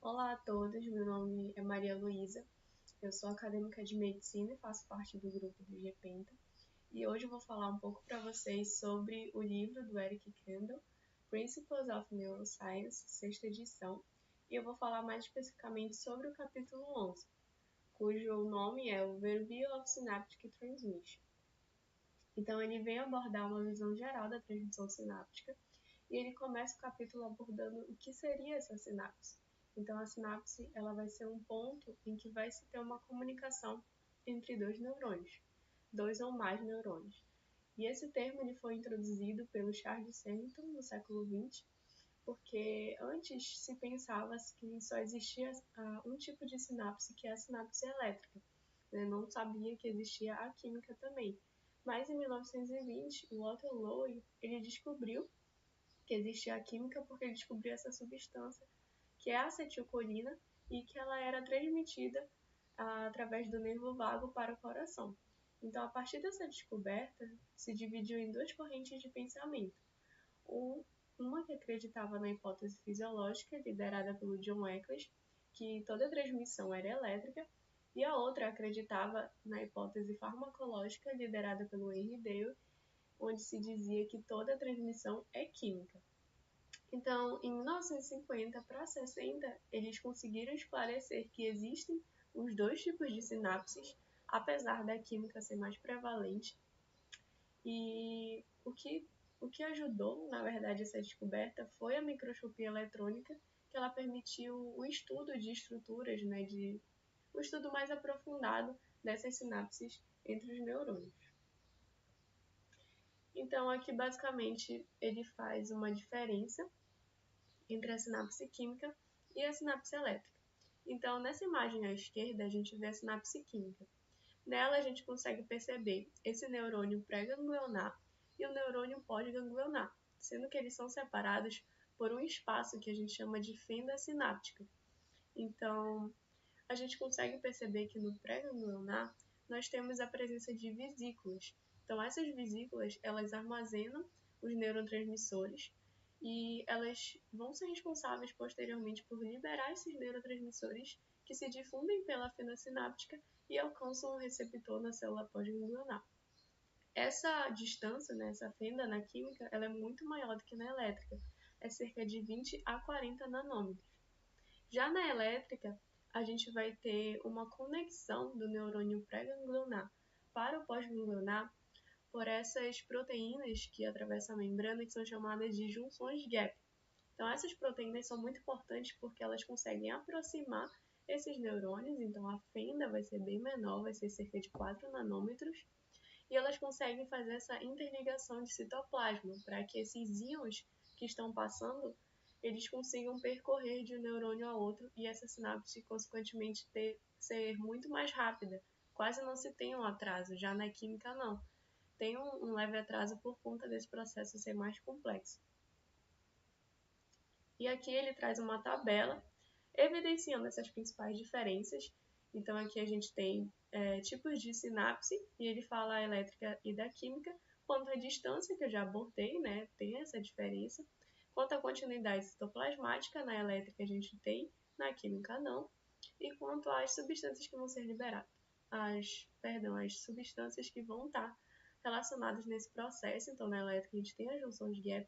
Olá a todos, meu nome é Maria Luísa, eu sou acadêmica de medicina e faço parte do grupo do GPenta. E hoje eu vou falar um pouco para vocês sobre o livro do Eric Kandel, Principles of Neuroscience, sexta edição, e eu vou falar mais especificamente sobre o capítulo 11, cujo nome é Overview of Synaptic Transmission. Então ele vem abordar uma visão geral da transmissão sináptica, e ele começa o capítulo abordando o que seria essa sinapse. Então, a sinapse ela vai ser um ponto em que vai se ter uma comunicação entre dois neurônios, dois ou mais neurônios. E esse termo ele foi introduzido pelo Charles Sherrington no século XX, porque antes se pensava que só existia um tipo de sinapse, que é a sinapse elétrica. Não sabia que existia a química também. Mas em 1920, o Walter Lowy ele descobriu que existia a química porque ele descobriu essa substância, que é a acetilcolina, e que ela era transmitida através do nervo vago para o coração. Então, a partir dessa descoberta, se dividiu em duas correntes de pensamento. Uma que acreditava na hipótese fisiológica, liderada pelo John Eccles, que toda transmissão era elétrica, e a outra acreditava na hipótese farmacológica, liderada pelo Henry Dale, onde se dizia que toda transmissão é química. Então, em 1950 para 60, eles conseguiram esclarecer que existem os dois tipos de sinapses, apesar da química ser mais prevalente. E o que ajudou, na verdade, essa descoberta foi a microscopia eletrônica, que ela permitiu o estudo de estruturas, o estudo mais aprofundado dessas sinapses entre os neurônios. Então, aqui basicamente ele faz uma diferença entre a sinapse química e a sinapse elétrica. Então, nessa imagem à esquerda, a gente vê a sinapse química. Nela, a gente consegue perceber esse neurônio pré-ganglionar e o neurônio pós-ganglionar, sendo que eles são separados por um espaço que a gente chama de fenda sináptica. Então, a gente consegue perceber que no pré-ganglionar nós temos a presença de vesículas. Então, essas vesículas, elas armazenam os neurotransmissores e elas vão ser responsáveis posteriormente por liberar esses neurotransmissores que se difundem pela fenda sináptica e alcançam o receptor na célula pós-ganglionar. Essa distância, essa fenda na química, ela é muito maior do que na elétrica, é cerca de 20 a 40 nanômetros. Já na elétrica, a gente vai ter uma conexão do neurônio pré-ganglionar para o pós-ganglionar por essas proteínas que atravessam a membrana, que são chamadas de junções gap. Então, essas proteínas são muito importantes porque elas conseguem aproximar esses neurônios, então a fenda vai ser bem menor, vai ser cerca de 4 nanômetros, e elas conseguem fazer essa interligação de citoplasma para que esses íons que estão passando, eles consigam percorrer de um neurônio a outro e essa sinapse, consequentemente, ser muito mais rápida. Quase não se tem um atraso, já na química não. Tem um leve atraso por conta desse processo ser mais complexo. E aqui ele traz uma tabela evidenciando essas principais diferenças. Então aqui a gente tem tipos de sinapse, e ele fala a elétrica e da química, quanto à distância, que eu já abordei, tem essa diferença. Quanto à continuidade citoplasmática, na elétrica a gente tem, na química não. E quanto às substâncias que vão ser liberadas, as substâncias que vão estar relacionadas nesse processo. Então na elétrica a gente tem as junções gap,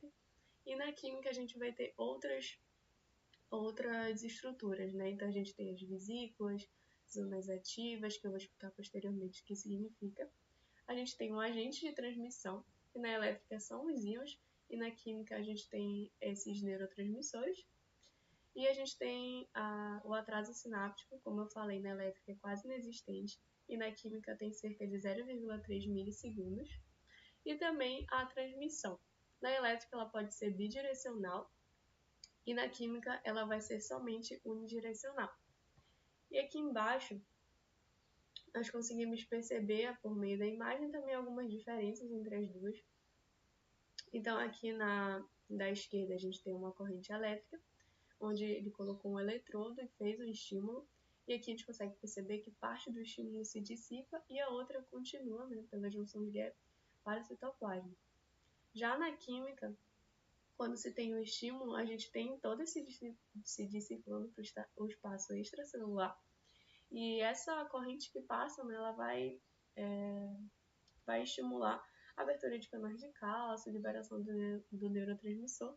e na química a gente vai ter outras estruturas, Então a gente tem as vesículas, zonas ativas, que eu vou explicar posteriormente o que significa. A gente tem um agente de transmissão, que na elétrica são os íons, e na química a gente tem esses neurotransmissores. E a gente tem o atraso sináptico, como eu falei, na elétrica é quase inexistente, e na química tem cerca de 0,3 milissegundos. E também a transmissão. Na elétrica ela pode ser bidirecional, e na química ela vai ser somente unidirecional. E aqui embaixo nós conseguimos perceber, por meio da imagem, também algumas diferenças entre as duas. Então aqui da esquerda a gente tem uma corrente elétrica, onde ele colocou um eletrodo e fez um estímulo, e aqui a gente consegue perceber que parte do estímulo se dissipa e a outra continua, pela junção de gap, para o citoplasma. Já na química, quando se tem um estímulo, a gente tem todo esse disciplinando para o espaço extracelular. E essa corrente que passa, né, ela vai estimular a abertura de canais de cálcio, liberação do neurotransmissor,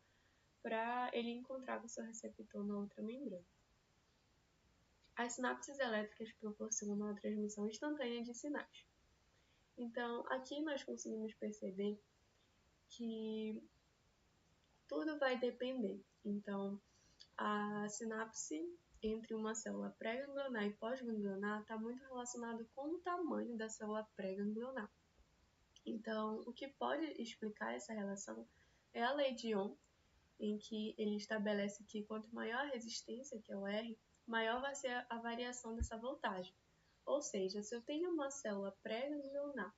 para ele encontrar com o seu receptor na outra membrana. As sinapses elétricas proporcionam a transmissão instantânea de sinais. Então, aqui nós conseguimos perceber que tudo vai depender. Então, a sinapse entre uma célula pré-ganglionar e pós-ganglionar está muito relacionado com o tamanho da célula pré-ganglionar. Então, o que pode explicar essa relação é a lei de Ohm, em que ele estabelece que quanto maior a resistência, que é o R, maior vai ser a variação dessa voltagem. Ou seja, se eu tenho uma célula pré-ganglionar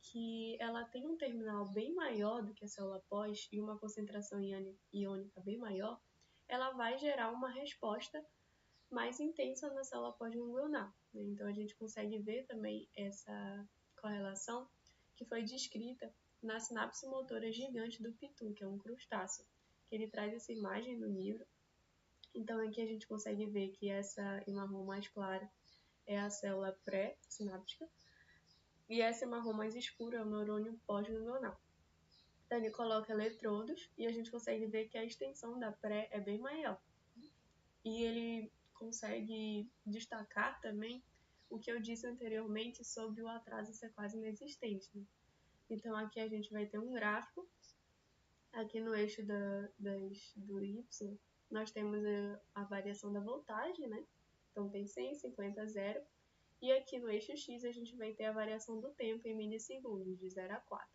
que ela tem um terminal bem maior do que a célula pós e uma concentração iônica bem maior, ela vai gerar uma resposta mais intensa na célula pós-ganglionar. Então, a gente consegue ver também essa correlação que foi descrita na sinapse motora gigante do pitu, que é um crustáceo, que ele traz essa imagem no livro. Então, aqui a gente consegue ver que essa em marrom mais clara é a célula pré-sináptica, e essa em marrom mais escura é o neurônio pós-ganglional. Então, ele coloca eletrodos e a gente consegue ver que a extensão da pré é bem maior. E ele consegue destacar também o que eu disse anteriormente sobre o atraso ser quase inexistente. Né? Então, aqui a gente vai ter um gráfico. Aqui no eixo do Y, nós temos a variação da voltagem, né? Então, tem 100, 50, 0. E aqui no eixo X, a gente vai ter a variação do tempo em milissegundos, de 0 a 4.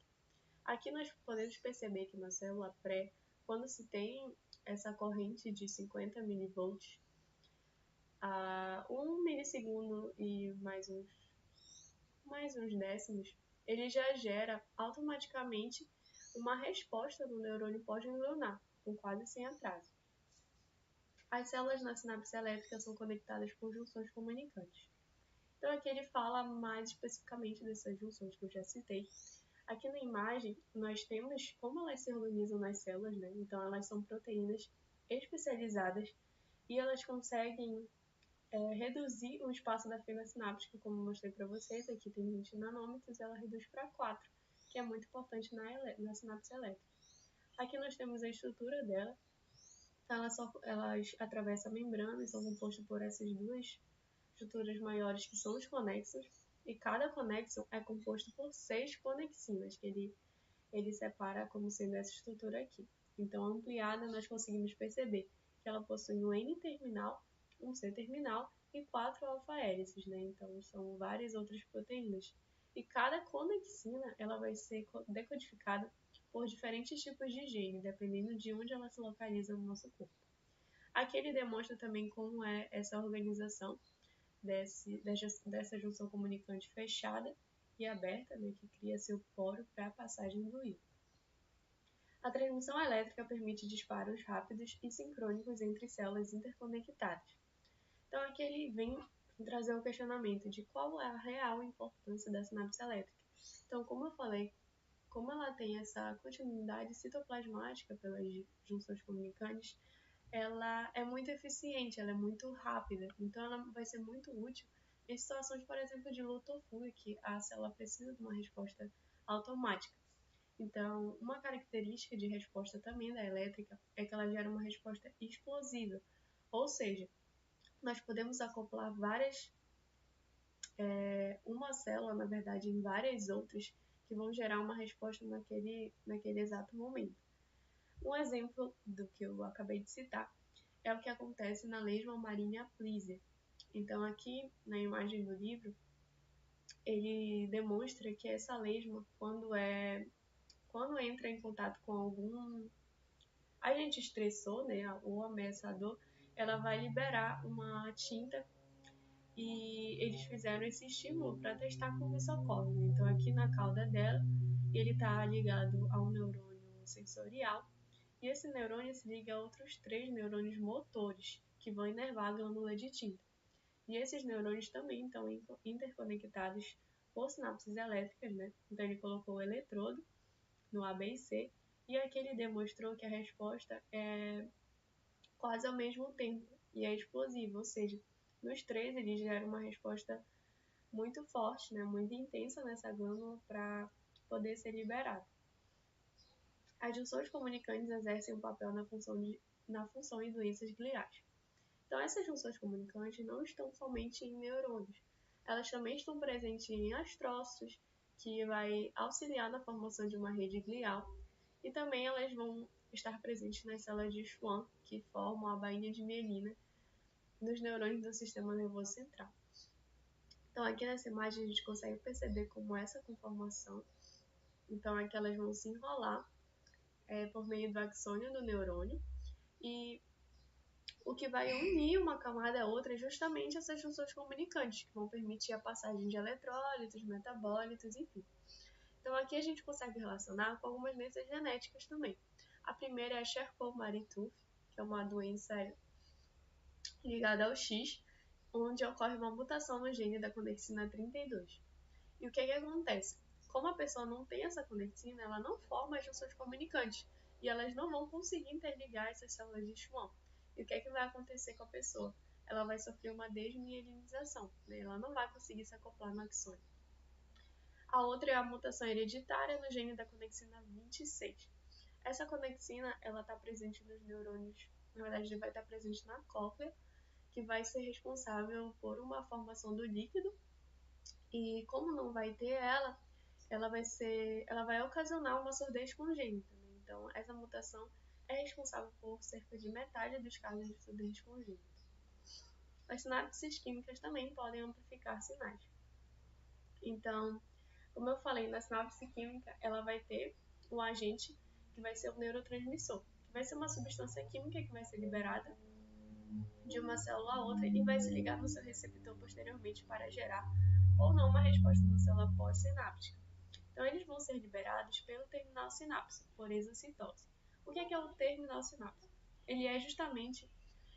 Aqui nós podemos perceber que na célula pré, quando se tem essa corrente de 50 milivolts, a 1 milissegundo e mais uns décimos, ele já gera automaticamente uma resposta do neurônio pós-ganglionar, com quase sem atraso. As células na sinapse elétrica são conectadas por junções comunicantes. Então aqui ele fala mais especificamente dessas junções que eu já citei. Aqui na imagem nós temos como elas se organizam nas células, né? Então elas são proteínas especializadas e elas conseguem reduzir o espaço da fenda sináptica, como eu mostrei para vocês. Aqui tem 20 nanômetros, ela reduz para 4, que é muito importante na sinapse elétrica. Aqui nós temos a estrutura dela. Elas atravessam a membrana e são compostas por essas duas estruturas maiores, que são os conexos, e cada conexo é composto por 6 conexinas, que ele separa como sendo essa estrutura aqui. Então, ampliada, nós conseguimos perceber que ela possui um N-terminal, um C-terminal e 4 alfa-hélices, né? Então, são várias outras proteínas. E cada conexina, ela vai ser decodificada por diferentes tipos de gene, dependendo de onde ela se localiza no nosso corpo. Aqui ele demonstra também como é essa organização dessa junção comunicante fechada e aberta, né, que cria seu poro para a passagem do íon. A transmissão elétrica permite disparos rápidos e sincrônicos entre células interconectadas. Então aqui ele vem trazer o questionamento de qual é a real importância da sinapse elétrica. Então, como eu falei, como ela tem essa continuidade citoplasmática pelas junções comunicantes, ela é muito eficiente, ela é muito rápida, então ela vai ser muito útil em situações, por exemplo, de luta ou fuga, que a célula precisa de uma resposta automática. Então, uma característica de resposta também da elétrica é que ela gera uma resposta explosiva, ou seja, nós podemos acoplar uma célula, na verdade, em várias outras, que vão gerar uma resposta naquele exato momento. Um exemplo do que eu acabei de citar é o que acontece na lesma marinha Pliser. Então, aqui na imagem do livro, ele demonstra que essa lesma, quando entra em contato com algum agente estressor, né, ou ameaçador, ela vai liberar uma tinta, e eles fizeram esse estímulo para testar como isso ocorre. Né? Então, aqui na cauda dela, ele está ligado a um neurônio sensorial, e esse neurônio se liga a outros 3 neurônios motores, que vão inervar a glândula de tinta. E esses neurônios também estão interconectados por sinapses elétricas, né? Então ele colocou o eletrodo no A, B e C, E aqui ele demonstrou que a resposta é quase ao mesmo tempo e é explosiva, ou seja, nos três ele gera uma resposta muito forte, né, muito intensa nessa glândula para poder ser liberado. As junções comunicantes exercem um papel na função em doenças gliais. Então, essas junções comunicantes não estão somente em neurônios, elas também estão presentes em astrócitos, que vai auxiliar na formação de uma rede glial, e também elas vão estar presentes nas células de Schwann, que formam a bainha de mielina nos neurônios do sistema nervoso central. Então, aqui nessa imagem a gente consegue perceber como essa conformação. Então, aqui elas vão se enrolar por meio do axônio do neurônio, e o que vai unir uma camada a outra é justamente essas junções comunicantes, que vão permitir a passagem de eletrólitos, metabólitos, enfim. Então, aqui a gente consegue relacionar com algumas doenças genéticas também. A primeira é a Charcot-Marie-Tooth, que é uma doença ligada ao X, onde ocorre uma mutação no gene da conexina 32. E o que acontece? Como a pessoa não tem essa conexina, ela não forma as junções comunicantes, e elas não vão conseguir interligar essas células de Schwann. E o que vai acontecer com a pessoa? Ela vai sofrer uma desmielinização, né? Ela não vai conseguir se acoplar no axônio. A outra é a mutação hereditária no gene da conexina 26. Essa conexina, ela está presente nos neurônios, na verdade, vai estar presente na cóclea, que vai ser responsável por uma formação do líquido, e como não vai ter ela vai ocasionar uma surdez congênita, né? Então, essa mutação é responsável por cerca de metade dos casos de surdez congênita. As sinapses químicas também podem amplificar sinais. Então, como eu falei, na sinapse química, ela vai ter um agente que vai ser o neurotransmissor, que vai ser uma substância química que vai ser liberada de uma célula a outra e vai se ligar no seu receptor posteriormente para gerar ou não uma resposta na célula pós-sináptica. Então, eles vão ser liberados pelo terminal sináptico, por exocitose. O que é o terminal sináptico? Ele é justamente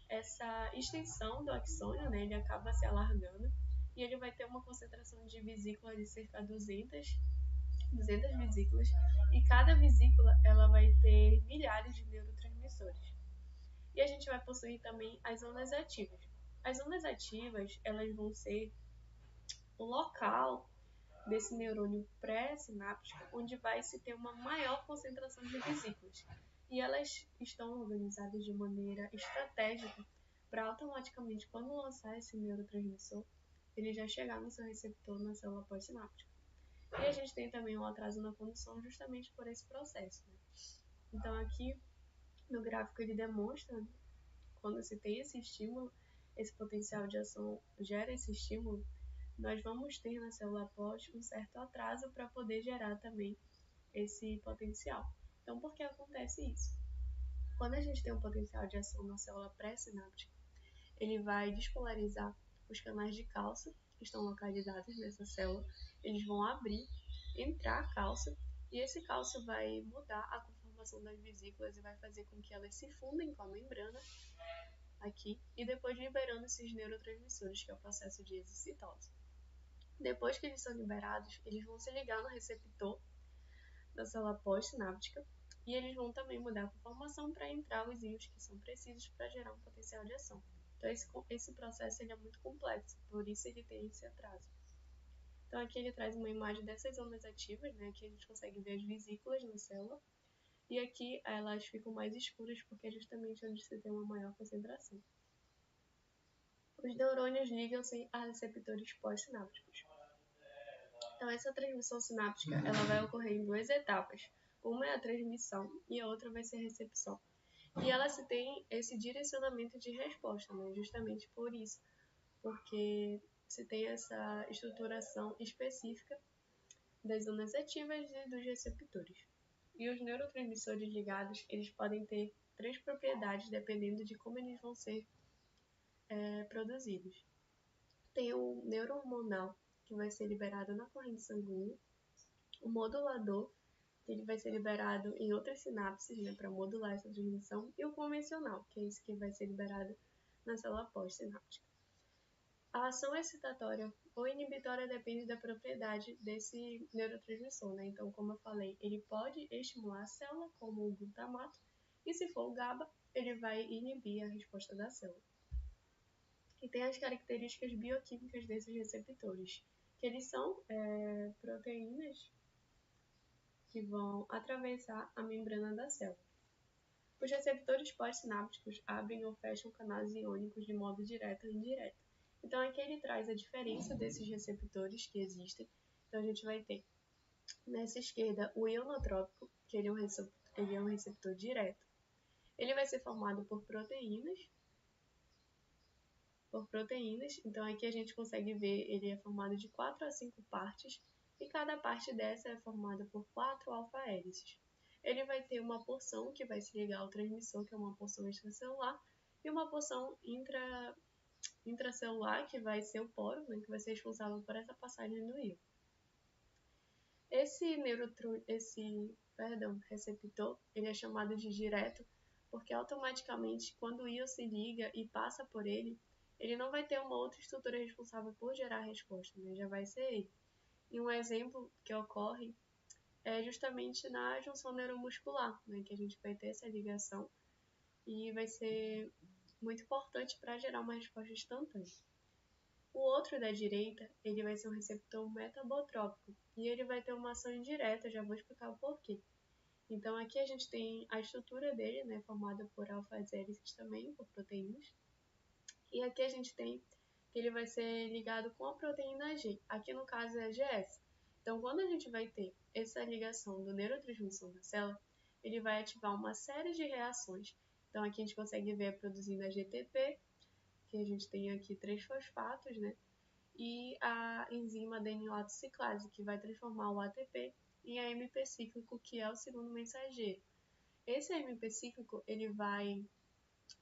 essa extensão do axônio, né? Ele acaba se alargando e ele vai ter uma concentração de vesículas de cerca de 200 vesículas, e cada vesícula ela vai ter milhares de neurotransmissores. E a gente vai possuir também as zonas ativas. As zonas ativas, elas vão ser o local desse neurônio pré-sináptico, onde vai se ter uma maior concentração de vesículas. E elas estão organizadas de maneira estratégica para automaticamente, quando lançar esse neurotransmissor, ele já chegar no seu receptor na célula pós-sináptica. E a gente tem também um atraso na condução justamente por esse processo, né? Então aqui no gráfico ele demonstra, quando se tem esse estímulo, esse potencial de ação gera esse estímulo, nós vamos ter na célula pós um certo atraso para poder gerar também esse potencial. Então, por que acontece isso? Quando a gente tem um potencial de ação na célula pré-sináptica, ele vai despolarizar os canais de cálcio que estão localizados nessa célula, eles vão abrir, entrar cálcio, e esse cálcio vai mudar a conformação das vesículas e vai fazer com que elas se fundem com a membrana aqui, e depois liberando esses neurotransmissores, que é o processo de exocitose. Depois que eles são liberados, eles vão se ligar no receptor da célula pós-sináptica e eles vão também mudar a conformação para entrar os íons que são precisos para gerar um potencial de ação. Então, esse processo ele é muito complexo, por isso ele tem esse atraso. Então, aqui ele traz uma imagem dessas zonas ativas, né? Aqui a gente consegue ver as vesículas na célula, e aqui elas ficam mais escuras porque é justamente onde se tem uma maior concentração. Os neurônios ligam-se a receptores pós-sinápticos. Então, essa transmissão sináptica ela vai ocorrer em duas etapas. Uma é a transmissão e a outra vai ser a recepção. E ela se tem esse direcionamento de resposta, né? Justamente por isso, porque se tem essa estruturação específica das zonas ativas e dos receptores. E os neurotransmissores ligados, eles podem ter três propriedades dependendo de como eles vão ser produzidos. Tem o neurohormonal, que vai ser liberado na corrente sanguínea, o modulador, que ele vai ser liberado em outras sinapses, né, para modular essa transmissão, e o convencional, que é esse que vai ser liberado na célula pós-sináptica. A ação excitatória ou inibitória depende da propriedade desse neurotransmissor, né? Então, como eu falei, ele pode estimular a célula, como o glutamato, e se for o GABA, ele vai inibir a resposta da célula. E tem as características bioquímicas desses receptores, que eles são proteínas que vão atravessar a membrana da célula. Os receptores pós-sinápticos abrem ou fecham canais iônicos de modo direto ou indireto. Então, aqui ele traz a diferença desses receptores que existem. Então, a gente vai ter nessa esquerda o ionotrópico, que ele é um receptor direto. Ele vai ser formado por proteínas. Então, aqui a gente consegue ver, ele é formado de 4 a 5 partes, e cada parte dessa é formada por 4 alfa-hélices. Ele vai ter uma porção que vai se ligar ao transmissor, que é uma porção extracelular, e uma porção intracelular, que vai ser o poro, né, que vai ser responsável por essa passagem do íon. Esse receptor, ele é chamado de direto, porque automaticamente, quando o íon se liga e passa por ele não vai ter uma outra estrutura responsável por gerar a resposta, né? Já vai ser ele. E um exemplo que ocorre é justamente na junção neuromuscular, né? Que a gente vai ter essa ligação e vai ser muito importante para gerar uma resposta instantânea. O outro da direita, ele vai ser um receptor metabotrópico e ele vai ter uma ação indireta, já vou explicar o porquê. Então aqui a gente tem a estrutura dele, né, formada por alfa-hélices também, por proteínas. E aqui a gente tem que ele vai ser ligado com a proteína G. Aqui no caso é a GS. Então quando a gente vai ter essa ligação do neurotransmissor na célula, ele vai ativar uma série de reações. Então aqui a gente consegue ver produzindo a GTP, que a gente tem aqui 3 fosfatos, né? E a enzima adenilato ciclase, que vai transformar o ATP em AMP cíclico, que é o segundo mensageiro. Esse AMP cíclico, ele vai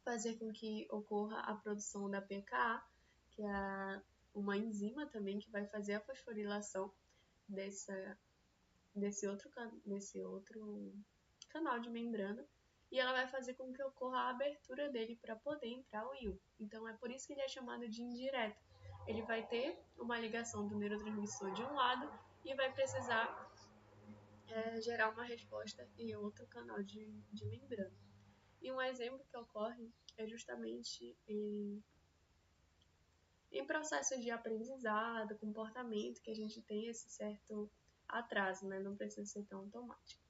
fazer com que ocorra a produção da PKA, que é uma enzima também que vai fazer a fosforilação desse outro canal de membrana, e ela vai fazer com que ocorra a abertura dele para poder entrar o íon. Então é por isso que ele é chamado de indireto. Ele vai ter uma ligação do neurotransmissor de um lado e vai precisar gerar uma resposta em outro canal de membrana. E um exemplo que ocorre é justamente em processos de aprendizado, comportamento, que a gente tem esse certo atraso, né? Não precisa ser tão automático.